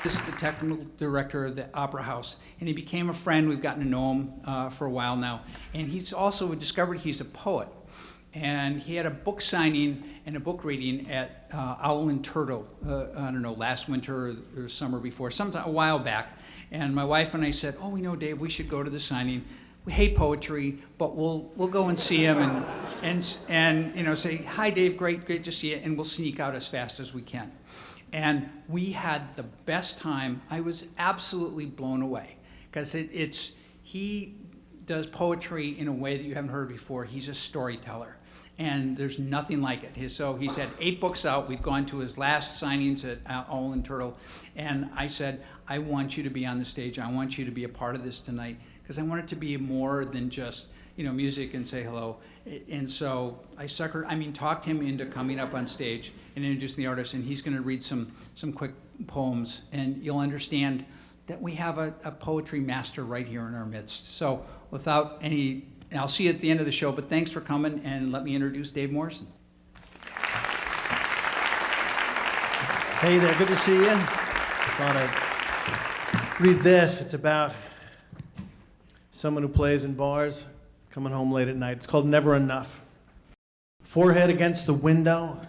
This is the technical director of the Opera House, and he became a friend. We've gotten to know him for a while now. And he's also discovered he's a poet. And he had a book signing and a book reading at Owl and Turtle, I don't know, last winter or summer before, sometime a while back. And my wife and I said, oh, we know, Dave, we should go to the signing. We hate poetry, but we'll go and see him and you know, say, hi, Dave, great to see you, and we'll sneak out as fast as we can. And we had the best time. I was absolutely blown away because he does poetry in a way that you haven't heard before. He's a storyteller, and there's nothing like it. So he's had 8 books out. We've gone to his last signings at Owl and Turtle, and I said, I want you to be on the stage. I want you to be a part of this tonight because I want it to be more than just, you know, music and say hello. And so I talked him into coming up on stage and introducing the artist, and he's going to read some quick poems, and you'll understand that we have a poetry master right here in our midst. So without any, and I'll see you at the end of the show, but thanks for coming, and let me introduce Dave Morrison. Hey there, good to see you. I thought I'd read this. It's about someone who plays in bars, coming home late at night. It's called Never Enough. Forehead against the window,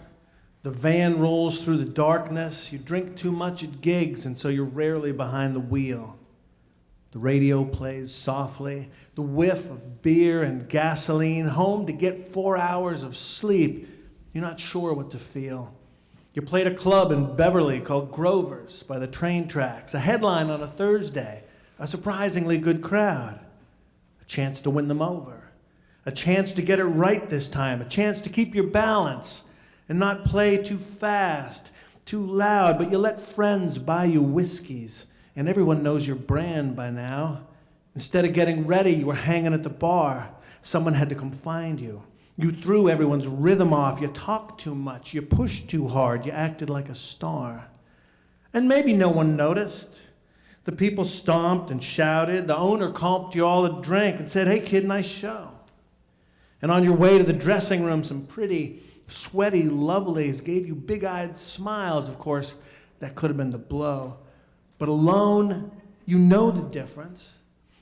the van rolls through the darkness. You drink too much at gigs, and so you're rarely behind the wheel. The radio plays softly, the whiff of beer and gasoline, home to get 4 hours of sleep. You're not sure what to feel. You played a club in Beverly called Grover's by the train tracks, a headline on a Thursday, a surprisingly good crowd. A chance to win them over, a chance to get it right this time, a chance to keep your balance and not play too fast, too loud, but you let friends buy you whiskeys, and everyone knows your brand by now. Instead of getting ready, you were hanging at the bar. Someone had to come find you. You threw everyone's rhythm off. You talked too much. You pushed too hard. You acted like a star. And maybe no one noticed. The people stomped and shouted. The owner comped you all a drink and said, hey, kid, nice show. And on your way to the dressing room, some pretty, sweaty lovelies gave you big-eyed smiles. Of course, that could have been the blow. But alone, you know the difference.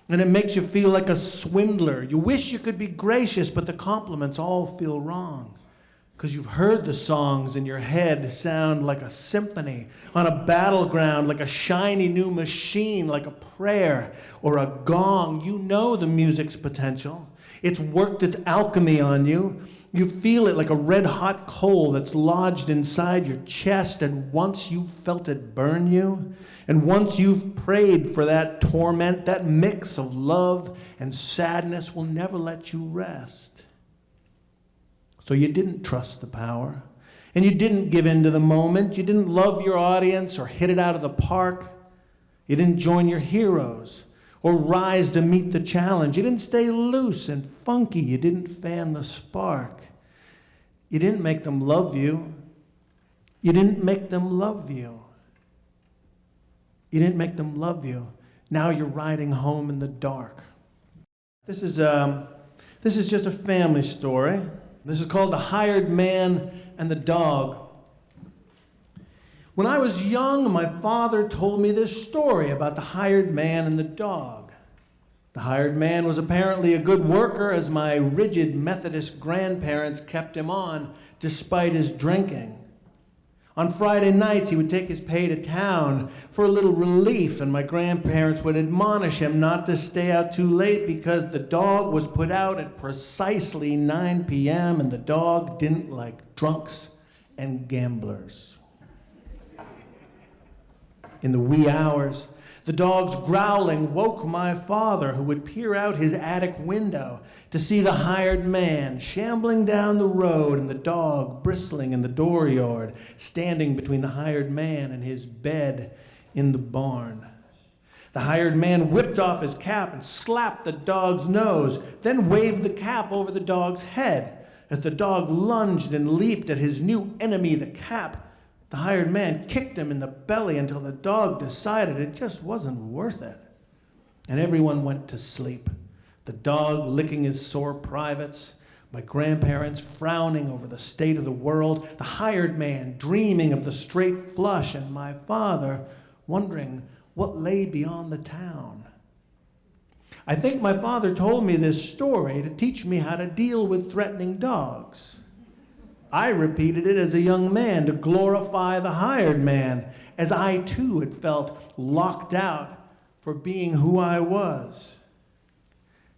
And it makes you feel like a swindler. You wish you could be gracious, but the compliments all feel wrong. Because you've heard the songs in your head sound like a symphony on a battleground, like a shiny new machine, like a prayer or a gong. You know the music's potential. It's worked its alchemy on you. You feel it like a red-hot coal that's lodged inside your chest, and once you've felt it burn you, and once you've prayed for that torment, that mix of love and sadness will never let you rest. So you didn't trust the power, and you didn't give in to the moment. You didn't love your audience or hit it out of the park. You didn't join your heroes or rise to meet the challenge. You didn't stay loose and funky. You didn't fan the spark. You didn't make them love you. You didn't make them love you. You didn't make them love you. Now you're riding home in the dark. This is just a family story. This is called The Hired Man and the Dog. When I was young, my father told me this story about the hired man and the dog. The hired man was apparently a good worker, as my rigid Methodist grandparents kept him on despite his drinking. On Friday nights, he would take his pay to town for a little relief, and my grandparents would admonish him not to stay out too late because the dog was put out at precisely 9 p.m., and the dog didn't like drunks and gamblers. In the wee hours, the dog's growling woke my father, who would peer out his attic window to see the hired man shambling down the road and the dog bristling in the dooryard, standing between the hired man and his bed in the barn. The hired man whipped off his cap and slapped the dog's nose, then waved the cap over the dog's head. As the dog lunged and leaped at his new enemy, the cap, the hired man kicked him in the belly until the dog decided it just wasn't worth it. And everyone went to sleep. The dog licking his sore privates, my grandparents frowning over the state of the world, the hired man dreaming of the straight flush, and my father wondering what lay beyond the town. I think my father told me this story to teach me how to deal with threatening dogs. I repeated it as a young man to glorify the hired man, as I too had felt locked out for being who I was.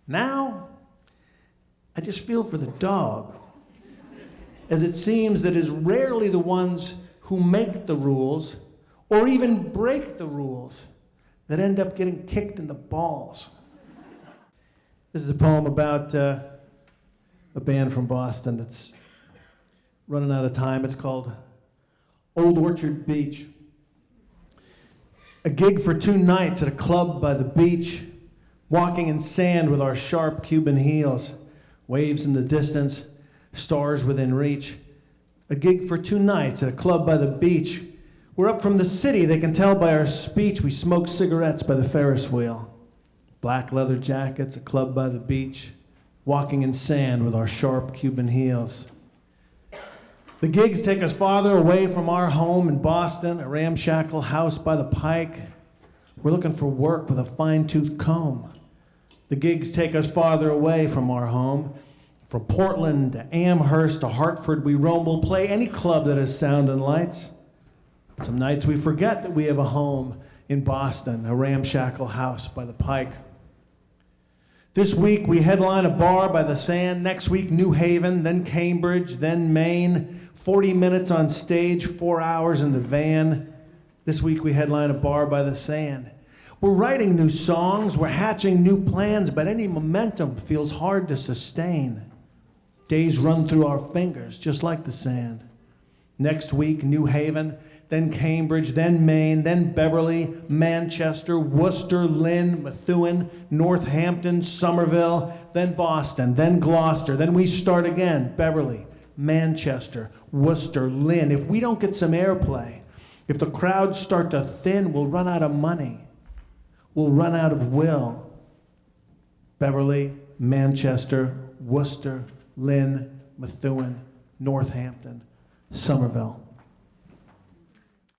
Now, I just feel for the dog, as it seems that it's rarely the ones who make the rules or even break the rules that end up getting kicked in the balls. This is a poem about a band from Boston that's running out of time. It's called Old Orchard Beach. A gig for 2 nights at a club by the beach, walking in sand with our sharp Cuban heels, waves in the distance, stars within reach. A gig for 2 nights at a club by the beach. We're up from the city, they can tell by our speech. We smoke cigarettes by the Ferris wheel. Black leather jackets, a club by the beach, walking in sand with our sharp Cuban heels. The gigs take us farther away from our home in Boston, a ramshackle house by the pike. We're looking for work with a fine-tooth comb. The gigs take us farther away from our home. From Portland to Amherst to Hartford, we roam. We'll play any club that has sound and lights. Some nights we forget that we have a home in Boston, a ramshackle house by the pike. This week we headline a bar by the sand. Next week, New Haven, then Cambridge, then Maine. 40 minutes on stage, 4 hours in the van. This week we headline a bar by the sand. We're writing new songs, we're hatching new plans, but any momentum feels hard to sustain. Days run through our fingers, just like the sand. Next week, New Haven, then Cambridge, then Maine, then Beverly, Manchester, Worcester, Lynn, Methuen, Northampton, Somerville, then Boston, then Gloucester. Then we start again, Beverly, Manchester, Worcester, Lynn. If we don't get some airplay, if the crowds start to thin, we'll run out of money. We'll run out of will. Beverly, Manchester, Worcester, Lynn, Methuen, Northampton, Somerville.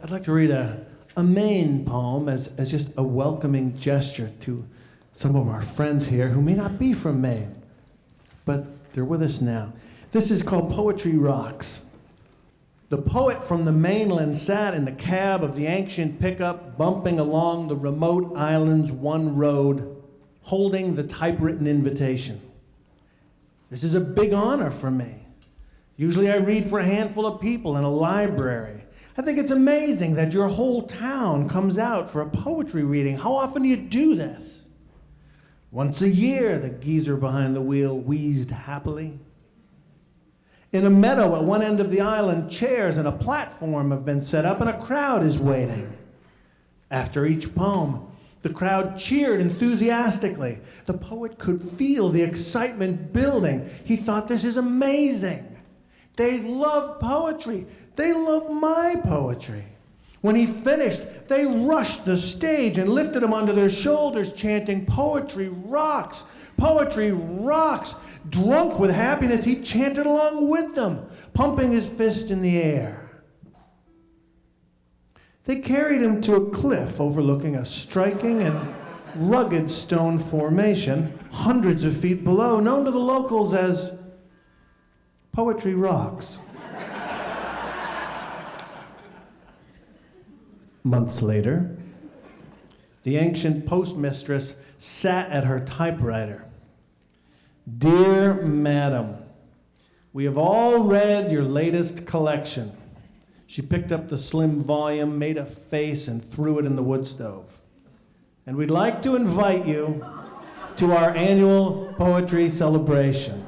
I'd like to read a Maine poem as just a welcoming gesture to some of our friends here who may not be from Maine, but they're with us now. This is called Poetry Rocks. The poet from the mainland sat in the cab of the ancient pickup, bumping along the remote island's one road, holding the typewritten invitation. This is a big honor for me. Usually I read for a handful of people in a library. I think it's amazing that your whole town comes out for a poetry reading. How often do you do this? Once a year, the geezer behind the wheel wheezed happily. In a meadow at one end of the island, chairs and a platform have been set up and a crowd is waiting. After each poem, the crowd cheered enthusiastically. The poet could feel the excitement building. He thought, this is amazing. They love poetry. They love my poetry. When he finished, they rushed the stage and lifted him onto their shoulders, chanting, "Poetry rocks! Poetry rocks!" Drunk with happiness, he chanted along with them, pumping his fist in the air. They carried him to a cliff overlooking a striking and rugged stone formation hundreds of feet below, known to the locals as Poetry Rocks. Months later, the ancient postmistress sat at her typewriter. "Dear Madam, we have all read your latest collection." She picked up the slim volume, made a face, and threw it in the wood stove. "And we'd like to invite you to our annual poetry celebration.